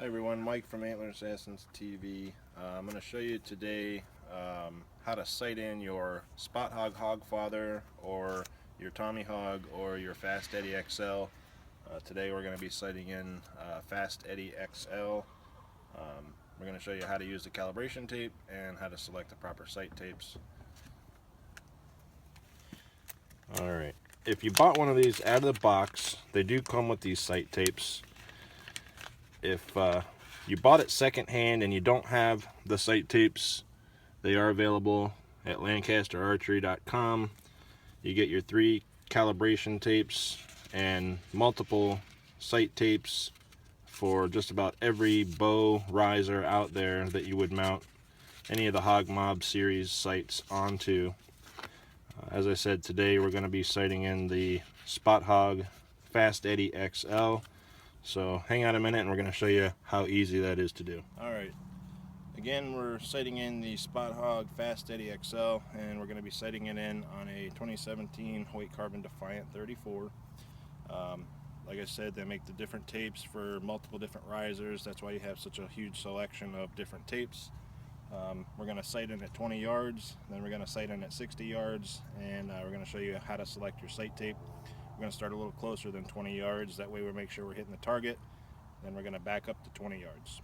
Hi everyone, Mike from Antler Assassins TV. I'm going to show you today how to sight in your Spot Hogg HoggFather or your Tommy Hogg or your Fast Eddy XL. Today we're going to be sighting in Fast Eddy XL. We're going to show you how to use the calibration tape and how to select the proper sight tapes. Alright, if you bought one of these out of the box, they do come with these sight tapes. If you bought it secondhand and you don't have the sight tapes, they are available at lancasterarchery.com. You get your 3 calibration tapes and multiple sight tapes for just about every bow riser out there that you would mount any of the Hogg Mob series sights onto. As I said, today we're going to be sighting in the Spot Hogg Fast Eddy XL. So hang on a minute and we're going to show you how easy that is to do. Alright, again we're sighting in the Spot Hogg Fast Eddy XL, and we're going to be sighting it in on a 2017 Hoyt Carbon Defiant 34. Like I said, they make the different tapes for multiple different risers. That's why you have such a huge selection of different tapes. We're going to sight in at 20 yards, then we're going to sight in at 60 yards, and we're going to show you how to select your sight tape. We're going to start a little closer than 20 yards, that way we make sure we're hitting the target. Then we're going to back up to 20 yards.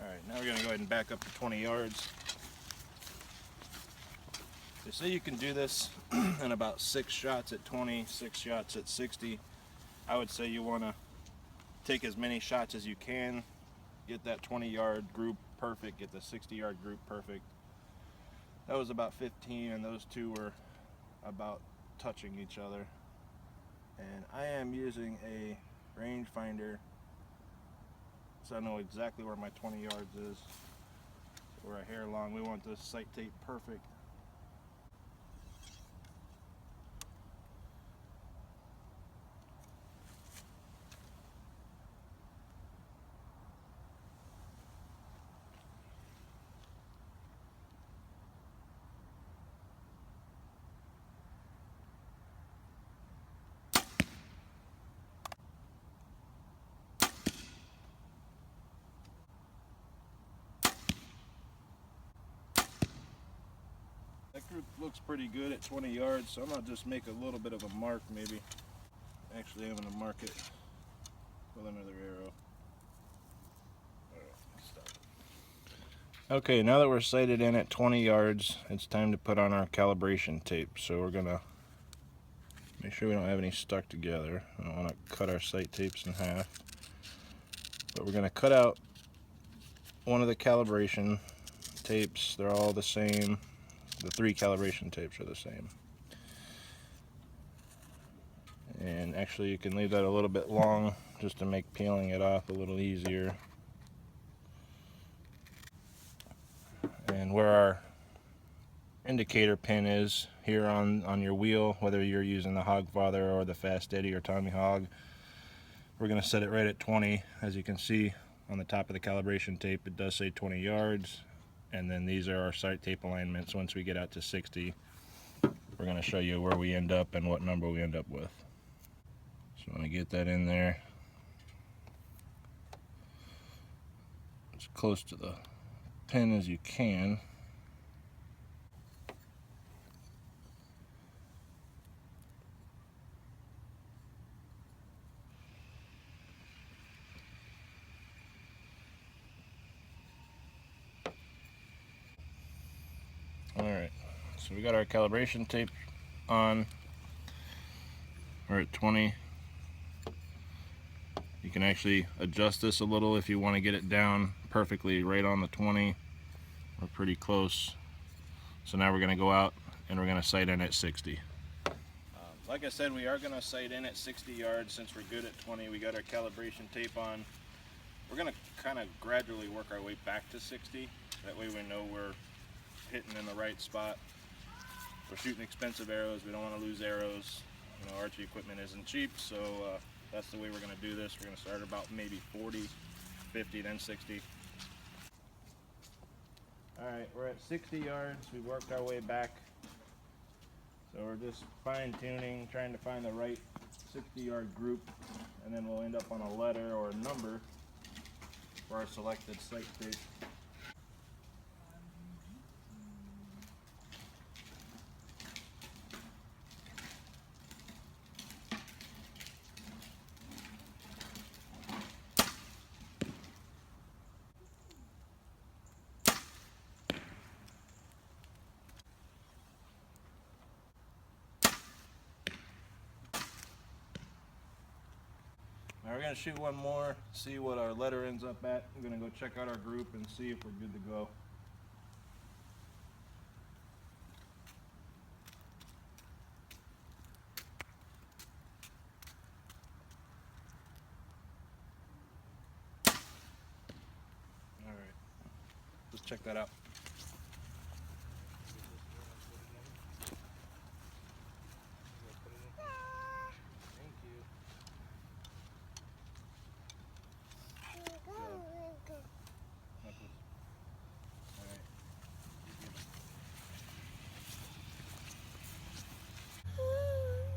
Alright, now we're going to go ahead and back up to 20 yards. They say you can do this in about 6 shots at 20, 6 shots at 60. I would say you want to take as many shots as you can, get that 20-yard group perfect, get the 60-yard group perfect. That was about 15, and those two were about touching each other. And I am using a rangefinder, so I know exactly where my 20 yards is. We're a hair long. We want this sight tape perfect. That group looks pretty good at 20 yards, so I'm going to just make a little bit of a mark maybe. Actually, I'm going to mark it with another arrow. Alright, stop. Okay, now that we're sighted in at 20 yards, it's time to put on our calibration tape. So we're going to make sure we don't have any stuck together. I don't want to cut our sight tapes in half. But we're going to cut out one of the calibration tapes. They're all the same. The 3 calibration tapes are the same. And actually you can leave that a little bit long just to make peeling it off a little easier. And where our indicator pin is here on your wheel, whether you're using the HoggFather or the Fast Eddy or Tommy Hogg, we're going to set it right at 20. As you can see on the top of the calibration tape, it does say 20 yards. And then these are our sight tape alignments. Once we get out to 60, we're going to show you where we end up and what number we end up with. So I'm going to get that in there as close to the pin as you can. Alright, so we got our calibration tape on. We're at 20. You can actually adjust this a little if you want to get it down perfectly right on the 20. We're pretty close. So now we're going to go out and we're going to sight in at 60. Like I said, we are going to sight in at 60 yards since we're good at 20. We got our calibration tape on. We're going to kind of gradually work our way back to 60. That way we know we're hitting in the right spot. We're shooting expensive arrows. We don't want to lose arrows. You know, archery equipment isn't cheap, so that's the way we're going to do this. We're going to start about maybe 40, 50, then 60. Alright, we're at 60 yards. We worked our way back. So we're just fine-tuning, trying to find the right 60-yard group, and then we'll end up on a letter or a number for our selected sight tape. Now we're going to shoot one more, see what our letter ends up at. I'm going to go check out our group and see if we're good to go. Alright, let's check that out.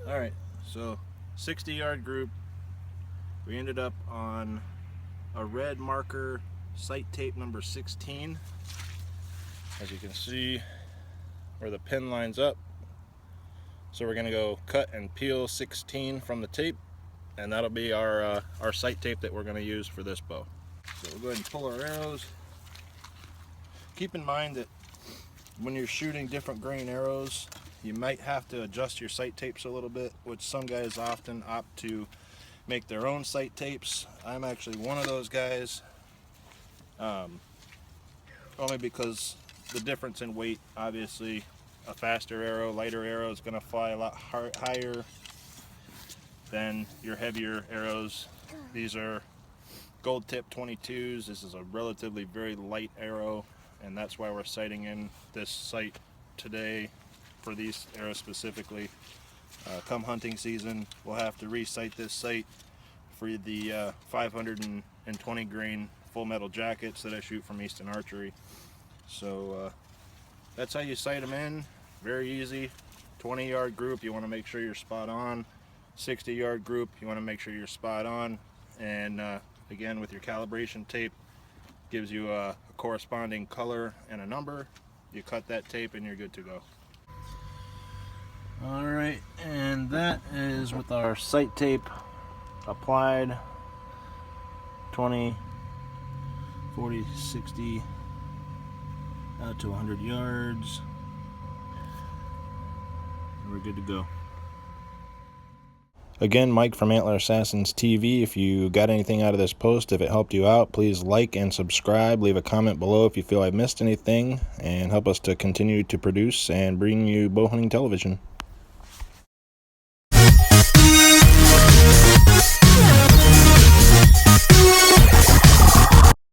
Alright, so 60-yard group. We ended up on a red marker sight tape number 16. As you can see where the pin lines up. So we're going to go cut and peel 16 from the tape, and that'll be our sight tape that we're going to use for this bow. So we'll go ahead and pull our arrows. Keep in mind that when you're shooting different grain arrows, you might have to adjust your sight tapes a little bit, which some guys often opt to make their own sight tapes. I'm actually one of those guys, only because the difference in weight. Obviously, a faster arrow, lighter arrow is going to fly a lot higher than your heavier arrows. These are gold tip 22s. This is a relatively very light arrow, and that's why we're sighting in this sight today for these arrows specifically. Come hunting season, we'll have to re-sight this sight for the 520 grain full metal jackets that I shoot from Easton Archery. So that's how you sight them in. Very easy. 20-yard group, you want to make sure you're spot on. 60-yard group, you want to make sure you're spot on. And again, with your calibration tape, gives you a corresponding color and a number. You cut that tape and you're good to go. Alright, and that is with our sight tape applied. 20, 40, 60, out to 100 yards. We're good to go. Again, Mike from Antler Assassins TV. If you got anything out of this post, if it helped you out, please like and subscribe. Leave a comment below if you feel I missed anything, and help us to continue to produce and bring you bow hunting television.